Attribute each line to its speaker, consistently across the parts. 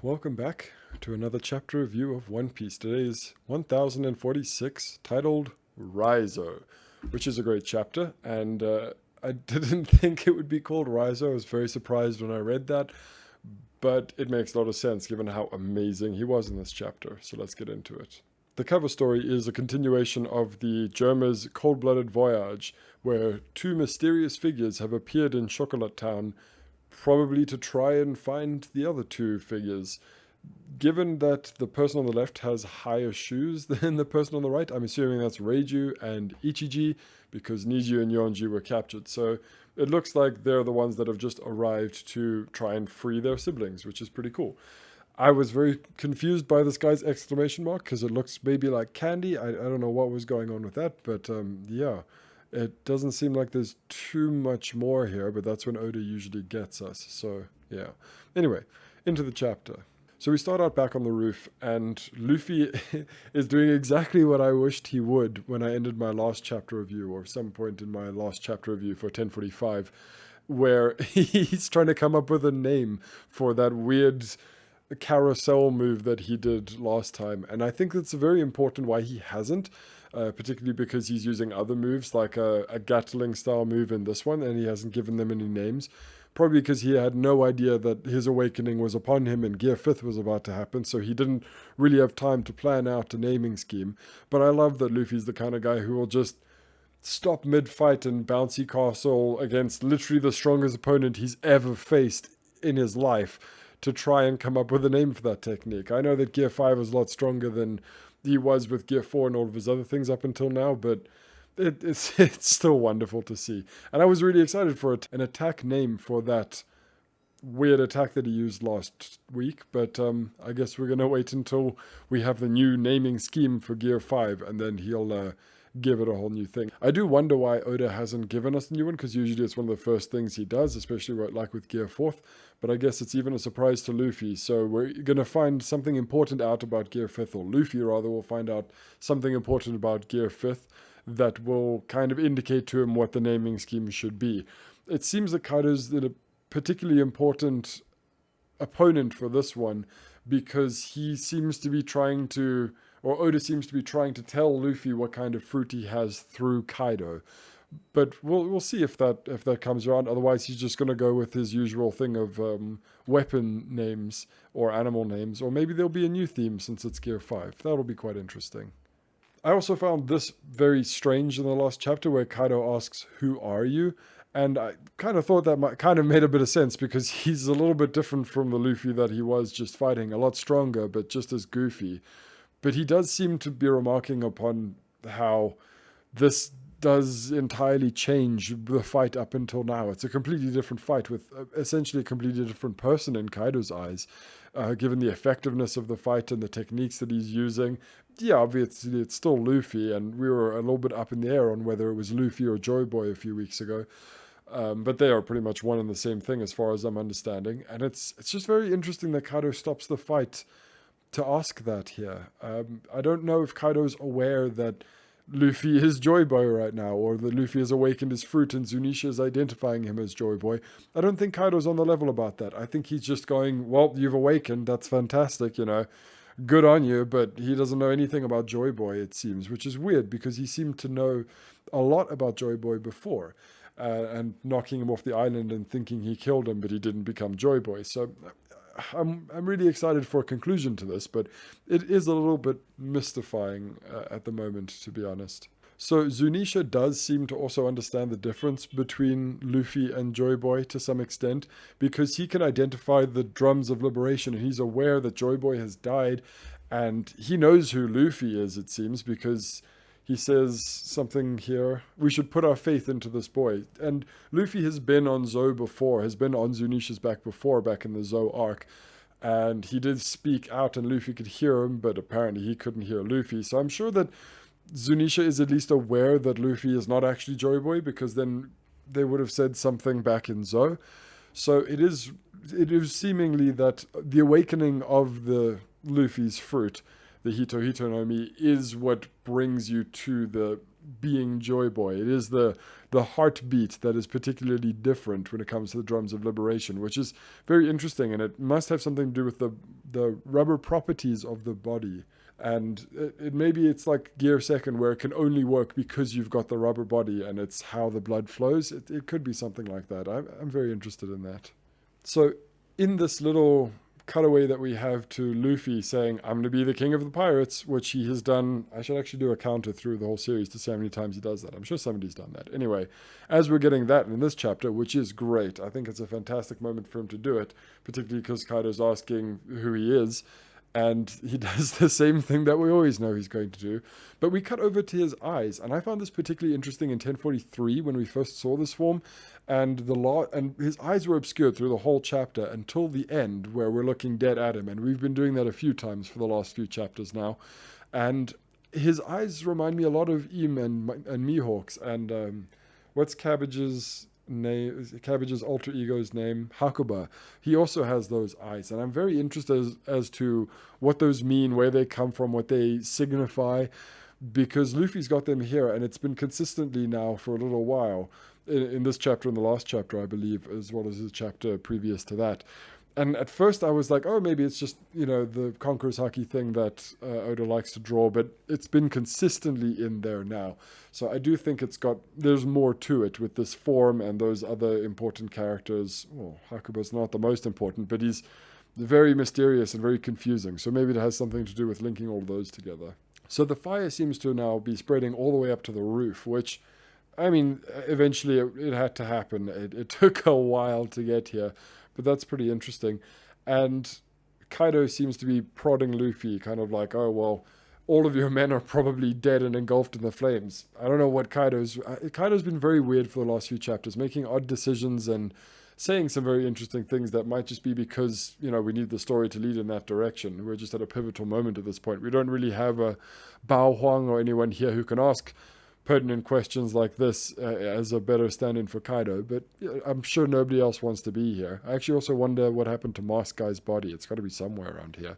Speaker 1: Welcome back to another chapter review of One Piece. Today is 1046, titled Rizo, which is a great chapter, and I didn't think it would be called Rizo. I was very surprised when I read that, but it makes a lot of sense given how amazing he was in this chapter, so let's get into it. The cover story is a continuation of the Germa's Cold-Blooded Voyage, where two mysterious figures have appeared in Chocolate Town, probably to try and find the other two figures. Given that the person on the left has higher shoes than the person on the right, I'm assuming that's Reiju and Ichiji, because Niju and Yonji were captured. So it looks like they're the ones that have just arrived to try and free their siblings, which is pretty cool. I was very confused by this guy's exclamation mark because it looks maybe like candy. I don't know what was going on with that, but yeah. It doesn't seem like there's too much more here, but that's when Oda usually gets us. So, yeah. Anyway, into the chapter. So we start out back on the roof, and Luffy is doing exactly what I wished he would when I ended my last chapter review, or some point in my last chapter review for 1045, where he's trying to come up with a name for that weird carousel move that he did last time. And I think that's very important why he hasn't. Particularly because he's using other moves like a Gatling style move in this one, and he hasn't given them any names. Probably because he had no idea that his awakening was upon him and Gear 5th was about to happen, so he didn't really have time to plan out a naming scheme. But I love that Luffy's the kind of guy who will just stop mid-fight and bouncy castle against literally the strongest opponent he's ever faced in his life to try and come up with a name for that technique. I know that Gear 5 is a lot stronger than he was with Gear 4 and all of his other things up until now, but it's still wonderful to see. And I was really excited for an attack name for that weird attack that he used last week, but I guess we're going to wait until we have the new naming scheme for Gear 5, and then he'll give it a whole new thing. I do wonder why Oda hasn't given us a new one, because usually it's one of the first things he does, especially like with Gear 4th, but I guess it's even a surprise to Luffy, so we're going to find something important out about Gear 5th, or Luffy rather will find out something important about Gear 5th that will kind of indicate to him what the naming scheme should be. It seems that Kaido's in a particularly important opponent for this one, because he seems to be trying to, or Oda seems to be trying to tell Luffy what kind of fruit he has through Kaido. But we'll see if that comes around. Otherwise, he's just going to go with his usual thing of weapon names or animal names, or maybe there'll be a new theme since it's Gear 5. That'll be quite interesting. I also found this very strange in the last chapter where Kaido asks, "Who are you?" And I kind of thought that kind of made a bit of sense because he's a little bit different from the Luffy that he was just fighting, a lot stronger, but just as goofy. But he does seem to be remarking upon how this does entirely change the fight up until now. It's a completely different fight with essentially a completely different person in Kaido's eyes, given the effectiveness of the fight and the techniques that he's using. Yeah, obviously it's still Luffy, and we were a little bit up in the air on whether it was Luffy or Joy Boy a few weeks ago. But they are pretty much one and the same thing as far as I'm understanding. And it's just very interesting that Kaido stops the fight to ask that here. I don't know if Kaido's aware that Luffy is Joy Boy right now, or that Luffy has awakened his fruit and Zunisha is identifying him as Joy Boy. I don't think Kaido's on the level about that. I think he's just going, well, you've awakened, that's fantastic, good on you, but he doesn't know anything about Joy Boy, it seems, which is weird because he seemed to know a lot about Joy Boy before, and knocking him off the island and thinking he killed him, but he didn't become Joy Boy. So I'm really excited for a conclusion to this, but it is a little bit mystifying at the moment, to be honest. So Zunisha does seem to also understand the difference between Luffy and Joy Boy to some extent, because he can identify the drums of liberation, and he's aware that Joy Boy has died, and he knows who Luffy is, it seems, because he says something here, we should put our faith into this boy. And Luffy has been on Zou before, has been on Zunisha's back before, back in the Zou arc. And he did speak out and Luffy could hear him, but apparently he couldn't hear Luffy. So I'm sure that Zunisha is at least aware that Luffy is not actually Joy Boy, because then they would have said something back in Zou. So it is seemingly that the awakening of the Luffy's fruit, the Hito Hito no Mi, is what brings you to being Joy Boy. It is the heartbeat that is particularly different when it comes to the drums of liberation, which is very interesting, and it must have something to do with the rubber properties of the body. And maybe it's like Gear Second, where it can only work because you've got the rubber body and it's how the blood flows. It could be something like that. I'm very interested in that. So in this little cutaway that we have to Luffy saying, I'm going to be the king of the pirates, which he has done. I should actually do a counter through the whole series to see how many times he does that. I'm sure somebody's done that. Anyway, as we're getting that in this chapter, which is great, I think it's a fantastic moment for him to do it, particularly because Kaido's asking who he is. And he does the same thing that we always know he's going to do. But we cut over to his eyes, and I found this particularly interesting in 1043 when we first saw this form. And his eyes were obscured through the whole chapter until the end, where we're looking dead at him. And we've been doing that a few times for the last few chapters now. And his eyes remind me a lot of Im and Mihawk's. And what's Cabbage's alter ego's name? Hakuba. He also has those eyes, and I'm very interested as to what those mean, where they come from, what they signify, because Luffy's got them here, and it's been consistently now for a little while in this chapter and the last chapter, I believe, as well as the chapter previous to that. And at first I was like, oh, maybe it's just, the Conqueror's Haki thing that Oda likes to draw, but it's been consistently in there now. So I do think there's more to it with this form and those other important characters. Well, Hakuba's not the most important, but he's very mysterious and very confusing. So maybe it has something to do with linking all those together. So the fire seems to now be spreading all the way up to the roof, which, I mean, eventually it had to happen. It took a while to get here. But that's pretty interesting. And Kaido seems to be prodding Luffy, kind of like, oh, well, all of your men are probably dead and engulfed in the flames. I don't know what Kaido's been very weird for the last few chapters, making odd decisions and saying some very interesting things that might just be because, we need the story to lead in that direction. We're just at a pivotal moment at this point. We don't really have a Bao Huang or anyone here who can ask pertinent questions like this as a better stand-in for Kaido, but I'm sure nobody else wants to be here. I actually also wonder what happened to Mask Guy's body. It's got to be somewhere around here.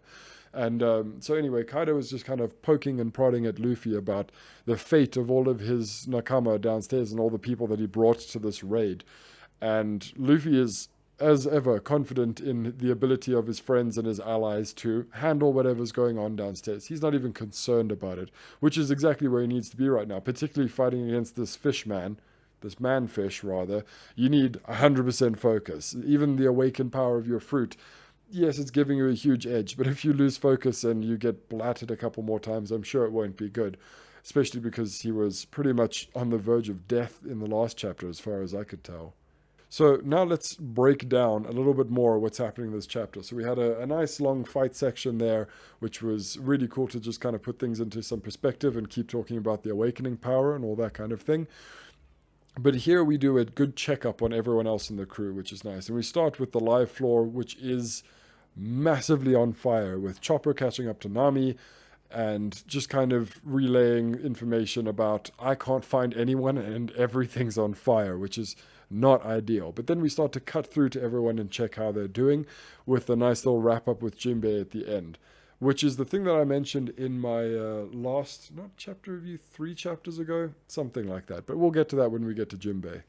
Speaker 1: And so anyway, Kaido was just kind of poking and prodding at Luffy about the fate of all of his Nakama downstairs and all the people that he brought to this raid. And Luffy is, as ever, confident in the ability of his friends and his allies to handle whatever's going on downstairs. He's not even concerned about it, which is exactly where he needs to be right now, particularly fighting against this man-fish rather. You need 100% focus. Even the awakened power of your fruit, yes, it's giving you a huge edge, but if you lose focus and you get blatted a couple more times, I'm sure it won't be good, especially because he was pretty much on the verge of death in the last chapter, as far as I could tell. So now let's break down a little bit more what's happening in this chapter. So we had a nice long fight section there, which was really cool to just kind of put things into some perspective and keep talking about the awakening power and all that kind of thing. But here we do a good checkup on everyone else in the crew, which is nice. And we start with the live floor, which is massively on fire, with Chopper catching up to Nami and just kind of relaying information about, I can't find anyone and everything's on fire, which is not ideal. But then we start to cut through to everyone and check how they're doing, with a nice little wrap up with Jinbei at the end, which is the thing that I mentioned in my last, not chapter review, 3 chapters ago, something like that. But we'll get to that when we get to Jinbei.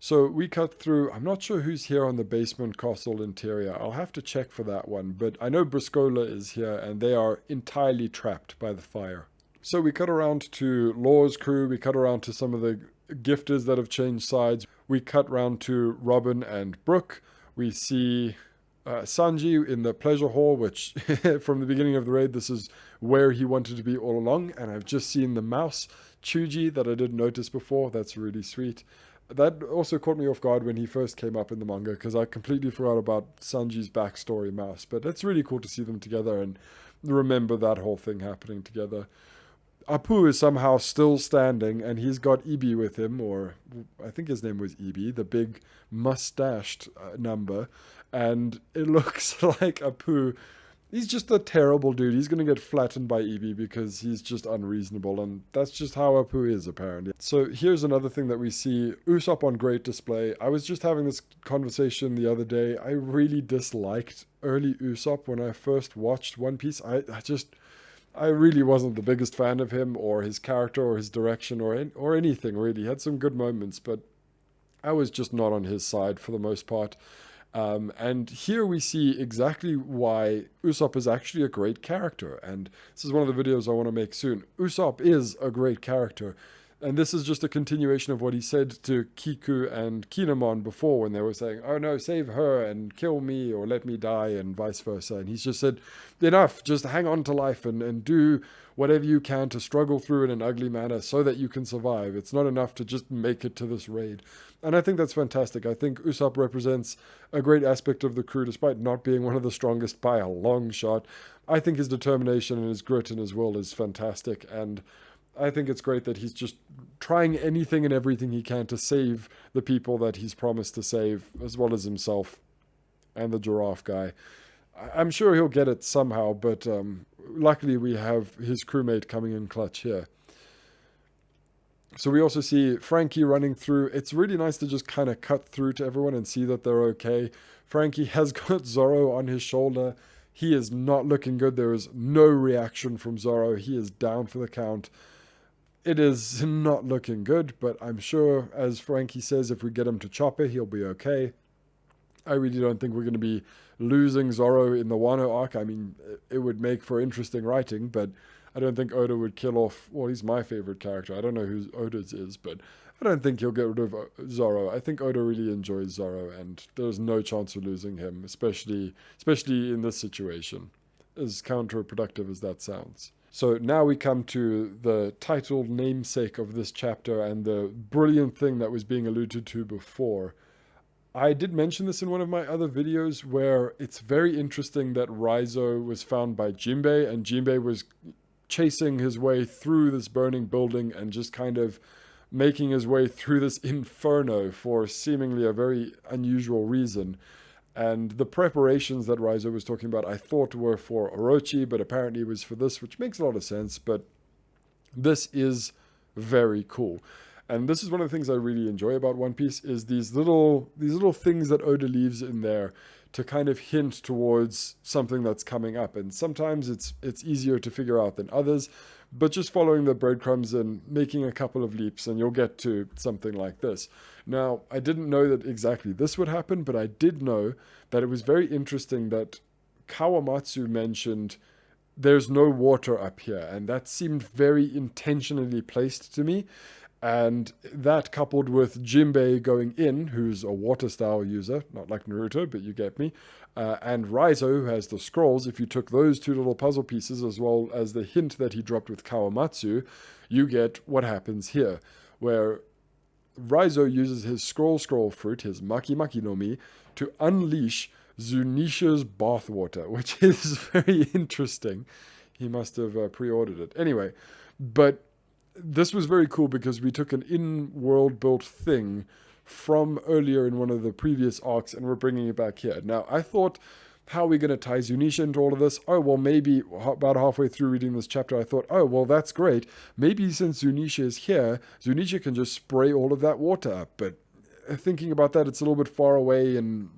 Speaker 1: So we cut through, I'm not sure who's here on the basement castle interior. I'll have to check for that one, but I know Briscola is here and they are entirely trapped by the fire. So we cut around to Law's crew, we cut around to some of the gifters that have changed sides. We cut round to Robin and Brooke. We see Sanji in the pleasure hall, which from the beginning of the raid, this is where he wanted to be all along. And I've just seen the mouse, Chuji, that I didn't notice before. That's really sweet. That also caught me off guard when he first came up in the manga, because I completely forgot about Sanji's backstory mouse. But it's really cool to see them together and remember that whole thing happening together. Apu is somehow still standing, and he's got Ibi with him, or I think his name was Ibi, the big mustached number. And it looks like Apu, he's just a terrible dude. He's going to get flattened by Ibi because he's just unreasonable, and that's just how Apu is, apparently. So here's another thing that we see, Usopp on great display. I was just having this conversation the other day. I really disliked early Usopp when I first watched One Piece. I really wasn't the biggest fan of him or his character or his direction or anything really. He had some good moments, but I was just not on his side for the most part. And here we see exactly why Usopp is actually a great character. And this is one of the videos I want to make soon. Usopp is a great character. And this is just a continuation of what he said to Kiku and Kinemon before when they were saying, oh no, save her and kill me or let me die and vice versa. And he's just said, enough, just hang on to life and do whatever you can to struggle through in an ugly manner so that you can survive. It's not enough to just make it to this raid. And I think that's fantastic. I think Usopp represents a great aspect of the crew despite not being one of the strongest by a long shot. I think his determination and his grit and his will is fantastic, and I think it's great that he's just trying anything and everything he can to save the people that he's promised to save, as well as himself and the giraffe guy. I'm sure he'll get it somehow, but luckily we have his crewmate coming in clutch here. So we also see Frankie running through. It's really nice to just kind of cut through to everyone and see that they're okay. Frankie has got Zoro on his shoulder. He is not looking good. There is no reaction from Zoro. He is down for the count. It is not looking good, but I'm sure, as Frankie says, if we get him to Chopper, he'll be okay. I really don't think we're going to be losing Zoro in the Wano arc. I mean, it would make for interesting writing, but I don't think Oda would kill off... Well, he's my favorite character. I don't know who Oda's is, but I don't think he'll get rid of Zoro. I think Oda really enjoys Zoro, and there's no chance of losing him, especially in this situation, as counterproductive as that sounds. So now we come to the titled namesake of this chapter and the brilliant thing that was being alluded to before. I did mention this in one of my other videos where it's very interesting that Raizo was found by Jinbei, and Jinbei was chasing his way through this burning building and just kind of making his way through this inferno for seemingly a very unusual reason. And the preparations that Raizo was talking about, I thought were for Orochi, but apparently it was for this, which makes a lot of sense. But this is very cool. And this is one of the things I really enjoy about One Piece, is these little things that Oda leaves in there to kind of hint towards something that's coming up. And sometimes it's easier to figure out than others, but just following the breadcrumbs and making a couple of leaps and you'll get to something like this. Now, I didn't know that exactly this would happen, but I did know that it was very interesting that Kawamatsu mentioned there's no water up here, and that seemed very intentionally placed to me. And that, coupled with Jinbei going in, who's a water style user, not like Naruto, but you get me, and Raizo, who has the scrolls, if you took those two little puzzle pieces as well as the hint that he dropped with Kawamatsu, you get what happens here, where Raizo uses his scroll fruit, his Maki Maki no Mi, to unleash Zunisha's bathwater, which is very interesting. He must have pre-ordered it. Anyway, but this was very cool because we took an in-world built thing from earlier in one of the previous arcs and we're bringing it back here. Now, I thought, how are we going to tie Zunisha into all of this? Oh, well, maybe about halfway through reading this chapter, I thought, oh, well, that's great. Maybe since Zunisha is here, Zunisha can just spray all of that water up. But thinking about that, it's a little bit far away and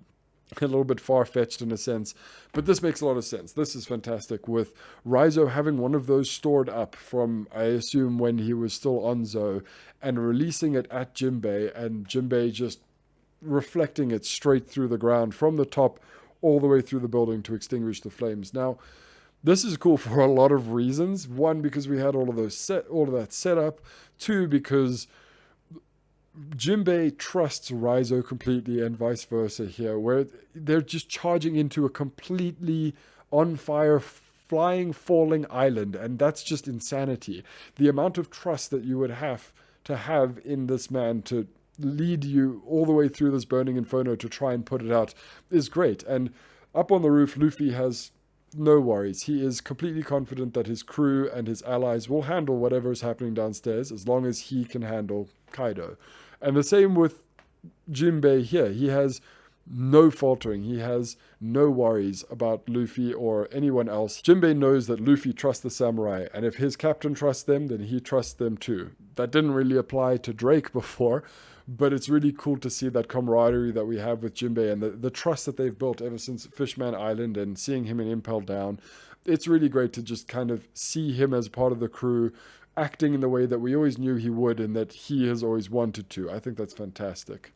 Speaker 1: a little bit far-fetched in a sense, but this makes a lot of sense. This is fantastic, with Raizo having one of those stored up from, I assume, when he was still on Zo, and releasing it at Jinbei, and Jinbei just reflecting it straight through the ground from the top all the way through the building to extinguish the flames. Now, this is cool for a lot of reasons. One, because we had all of that set up. Two, because Jinbei trusts Raizo completely and vice versa here, where they're just charging into a completely on fire, flying, falling island, and that's just insanity. The amount of trust that you would have to have in this man to lead you all the way through this burning inferno to try and put it out is great. And up on the roof, Luffy has no worries. He is completely confident that his crew and his allies will handle whatever is happening downstairs as long as he can handle Kaido. And the same with Jinbei here. He has no faltering. He has no worries about Luffy or anyone else. Jinbei knows that Luffy trusts the samurai, and if his captain trusts them, then he trusts them too. that didn't really apply to Drake before, but it's really cool to see that camaraderie that we have with Jinbei and the trust that they've built ever since Fishman Island and seeing him in Impel Down. It's really great to just kind of see him as part of the crew, acting in the way that we always knew he would and that he has always wanted to. I think that's fantastic.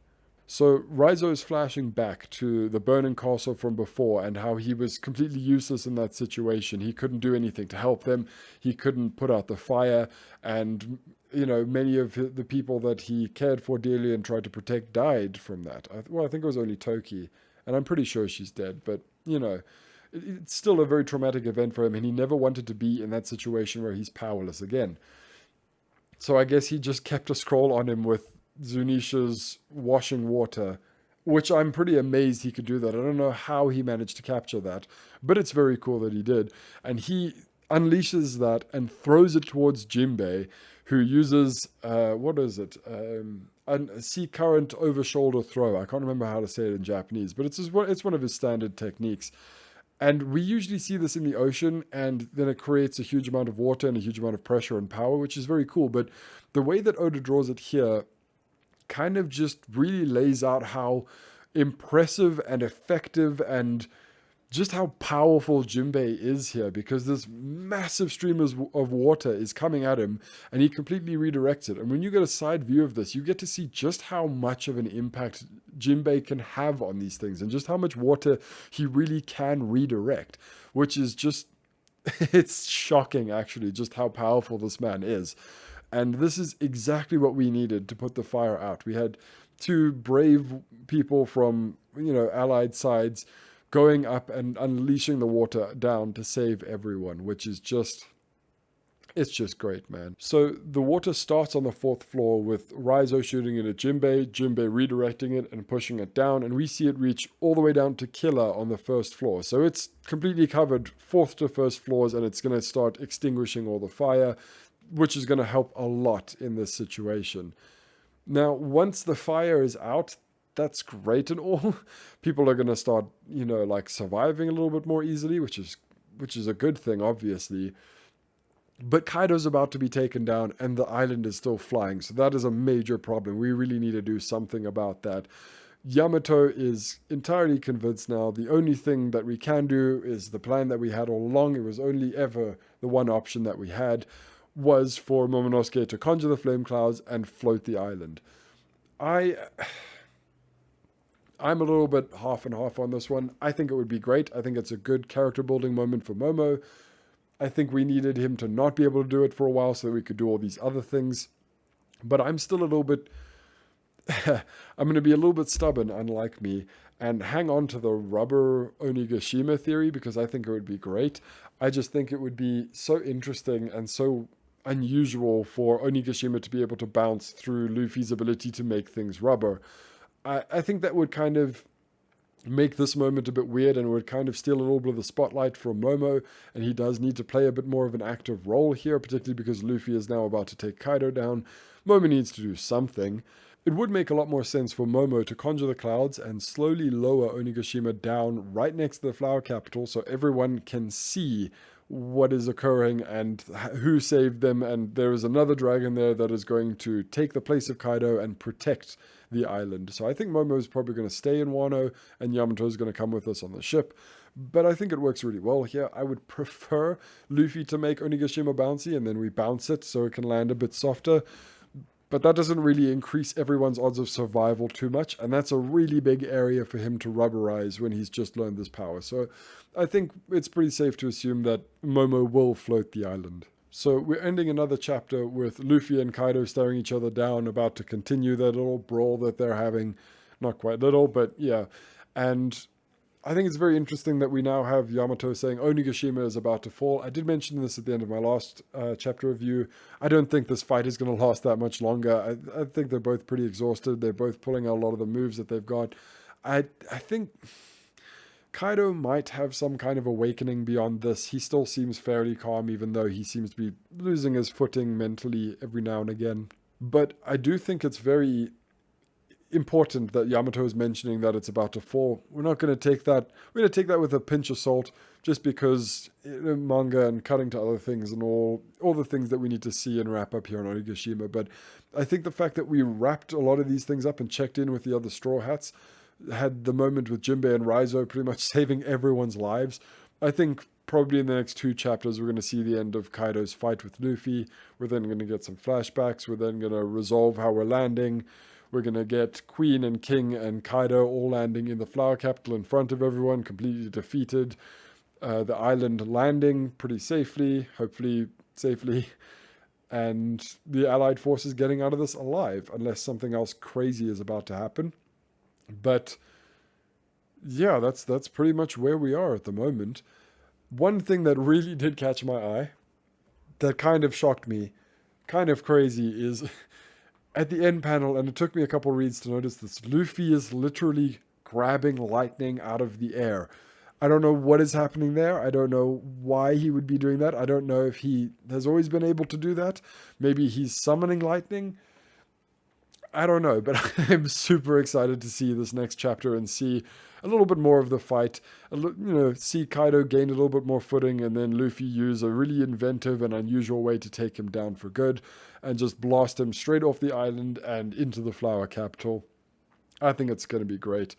Speaker 1: So Raizo is flashing back to the burning castle from before and how he was completely useless in that situation. He couldn't do anything to help them. He couldn't put out the fire. And, you know, many of the people that he cared for dearly and tried to protect died from that. Well, I think it was only Toki. And I'm pretty sure she's dead. But, you know, it's still a very traumatic event for him. And he never wanted to be in that situation where he's powerless again. So I guess he just kept a scroll on him with Zunisha's washing water, which I'm pretty amazed he could do that. I don't know how he managed to capture that, but it's very cool that he did. And he unleashes that and throws it towards Jinbei, who uses, what is it? A sea current over shoulder throw. I can't remember how to say it in Japanese, but it's one of his standard techniques. And we usually see this in the ocean, and then it creates a huge amount of water and a huge amount of pressure and power, which is very cool. But the way that Oda draws it here kind of just really lays out how impressive and effective and just how powerful Jinbei is here, because this massive stream of water is coming at him and he completely redirects it. And when you get a side view of this, you get to see just how much of an impact Jinbei can have on these things and just how much water he really can redirect, which is just, it's shocking actually, just how powerful this man is. And this is exactly what we needed to put the fire out. We had two brave people from, you know, allied sides going up and unleashing the water down to save everyone, which is just, it's just great, man. So the water starts on the 4th floor with Raizo shooting it at Jinbei, Jinbei redirecting it and pushing it down, and we see it reach all the way down to Killer on the 1st floor. So it's completely covered 4th to 1st floors, and it's going to start extinguishing all the fire, which is going to help a lot in this situation. Now, once the fire is out, that's great and all. People are going to start, you know, like surviving a little bit more easily, which is a good thing, obviously. But Kaido's about to be taken down and the island is still flying. So that is a major problem. We really need to do something about that. Yamato is entirely convinced now. The only thing that we can do is the plan that we had all along. It was only ever the one option that we had, was for Momonosuke to conjure the flame clouds and float the island. I'm a little bit half and half on this one. I think it would be great. I think it's a good character building moment for Momo. I think we needed him to not be able to do it for a while so that we could do all these other things. But I'm still a little bit, I'm going to be a little bit stubborn, unlike me, and hang on to the rubber Onigashima theory because I think it would be great. I just think it would be so interesting and so unusual for Onigashima to be able to bounce through Luffy's ability to make things rubber. I think that would kind of make this moment a bit weird and would kind of steal a little bit of the spotlight from Momo, and he does need to play a bit more of an active role here, particularly because Luffy is now about to take Kaido down. Momo needs to do something. It would make a lot more sense for Momo to conjure the clouds and slowly lower Onigashima down right next to the flower capital so everyone can see what is occurring and who saved them, and there is another dragon there that is going to take the place of Kaido and protect the island. So I think Momo is probably going to stay in Wano and Yamato is going to come with us on the ship, but I think it works really well here. I would prefer Luffy to make Onigashima bouncy and then we bounce it so it can land a bit softer, but that doesn't really increase everyone's odds of survival too much, and that's a really big area for him to rubberize when he's just learned this power. So I think it's pretty safe to assume that Momo will float the island. So we're ending another chapter with Luffy and Kaido staring each other down, about to continue their little brawl that they're having. Not quite little, but yeah. And I think it's very interesting that we now have Yamato saying Onigashima is about to fall. I did mention this at the end of my last chapter review. I don't think this fight is going to last that much longer. I think they're both pretty exhausted. They're both pulling out a lot of the moves that they've got. I think Kaido might have some kind of awakening beyond this. He still seems fairly calm, even though he seems to be losing his footing mentally every now and again. But I do think it's very important that Yamato is mentioning that it's about to fall. We're not going to take that. We're going to take that with a pinch of salt, just because manga and cutting to other things and all the things that we need to see and wrap up here on Onigashima. But I think the fact that we wrapped a lot of these things up and checked in with the other Straw Hats, had the moment with Jinbei and Raizo pretty much saving everyone's lives. I think probably in the next 2 chapters we're going to see the end of Kaido's fight with Luffy. We're then going to get some flashbacks. We're then going to resolve how we're landing. We're going to get Queen and King and Kaido all landing in the Flower Capital in front of everyone, completely defeated. The island landing pretty safely, hopefully safely, and the Allied forces getting out of this alive, unless something else crazy is about to happen. But yeah, that's pretty much where we are at the moment. One thing that really did catch my eye, that kind of shocked me, kind of crazy, is at the end panel, and it took me a couple reads to notice this, Luffy is literally grabbing lightning out of the air. I don't know what is happening there. I don't know why he would be doing that. I don't know if he has always been able to do that. Maybe he's summoning lightning. I don't know, but I'm super excited to see this next chapter and see a little bit more of the fight. See Kaido gain a little bit more footing, and then Luffy use a really inventive and unusual way to take him down for good and just blast him straight off the island and into the Flower Capital. I think it's going to be great.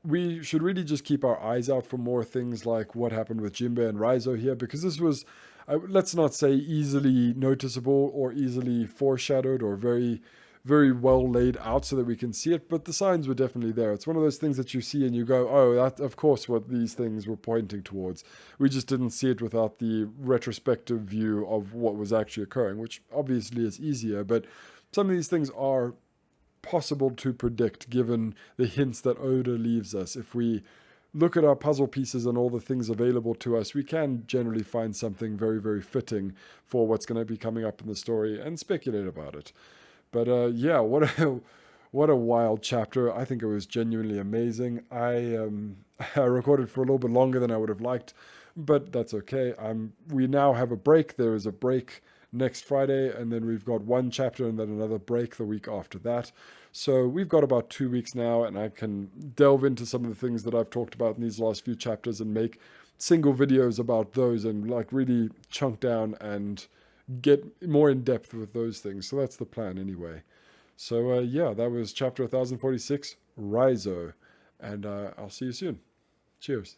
Speaker 1: We should really just keep our eyes out for more things like what happened with Jinbei and Raizo here, because this was, let's not say easily noticeable or easily foreshadowed or very, very well laid out so that we can see it, but the signs were definitely there. It's one of those things that you see and you go, oh, that's of course what these things were pointing towards. We just didn't see it without the retrospective view of what was actually occurring, which obviously is easier, but some of these things are possible to predict given the hints that Oda leaves us. If we look at our puzzle pieces and all the things available to us, we can generally find something very, very fitting for what's going to be coming up in the story and speculate about it. But yeah, what a wild chapter. I think it was genuinely amazing. I recorded for a little bit longer than I would have liked, but that's okay. We now have a break. There is a break next Friday, and then we've got 1 chapter and then another break the week after that. So we've got about 2 weeks now, and I can delve into some of the things that I've talked about in these last few chapters and make single videos about those and like really chunk down and get more in depth with those things. So that's the plan anyway. So yeah, that was chapter 1046, Raizo, and I'll see you soon. Cheers.